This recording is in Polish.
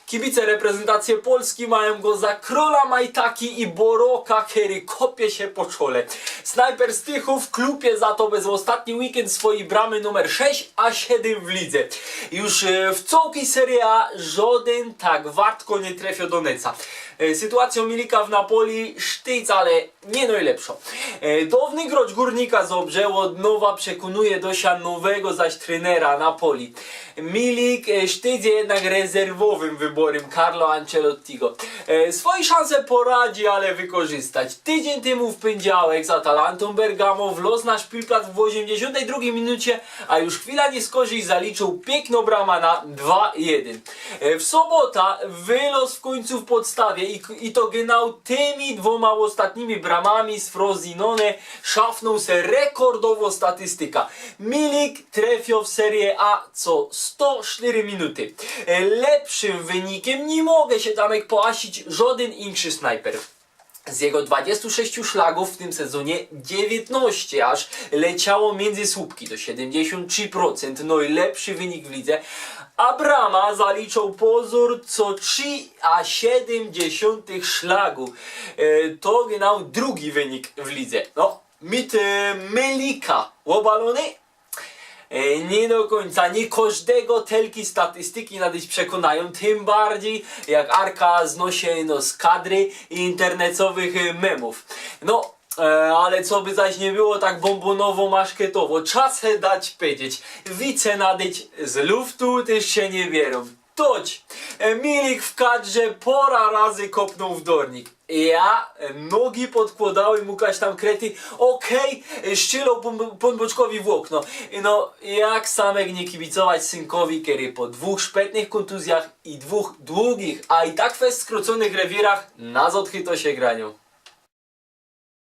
Kibice reprezentacje Polski mają go za króla majtaki i boroka, który kopie się po czole. Snajper z Tychów w klubie za to bez ostatni weekend swojej bramy numer 6 a 7 w lidze. Już w całej Serie A żaden tak wartko nie trafił do neca. Sytuacją Milika w Napoli sztyc, ale nie najlepsza. Dawny gracz Górnika Zabrze od nowa przekonuje do siebie nowego zaś trenera Napoli. Milik sztyc jednak rezerwowym wyborem Carlo Ancelottiego. Swoje szanse poradzi, ale wykorzystać. Tydzień temu w poniedziałek z Atalantą Bergamo wlazł na szpilplatz w 82 minucie, a już chwila nie skorzy zaliczył piękną bramę na 2-1. W sobota wylos w końcu w podstawie i to genau tymi dwoma ostatnimi bramami z Frosinone szafnął se rekordowo statystyka. Milik trafił w Serie A co 104 minuty. Lepszym wynikiem nie mogę się tam poasić żaden inny snajper. Z jego 26 szlagów w tym sezonie 19 aż leciało między słupki, to 73%, no i lepszy wynik w lidze. A brama zaliczał pozór co 3,7 szlagu. To genau drugi wynik w lidze. No, mit Milika obalony? Nie do końca, nie każdego telki statystyki nadejść przekonają, tym bardziej jak Arka znosi z kadry i internetowych memów. No, ale co by zaś nie było tak bombonowo maszketowo, czas dać powiedzieć, wice nadejść z luftu też się nie bierą. Toć, Milik w kadrze pora razy kopnął w dornik. Ja nogi podkładałem Łukasz tam krety, okej, szczylał Pąboczkowi w okno. No jak samek nie kibicować synkowi, który po dwóch szpetnych kontuzjach i dwóch długich, a i tak fest skróconych rewirach na zodchy to się granią.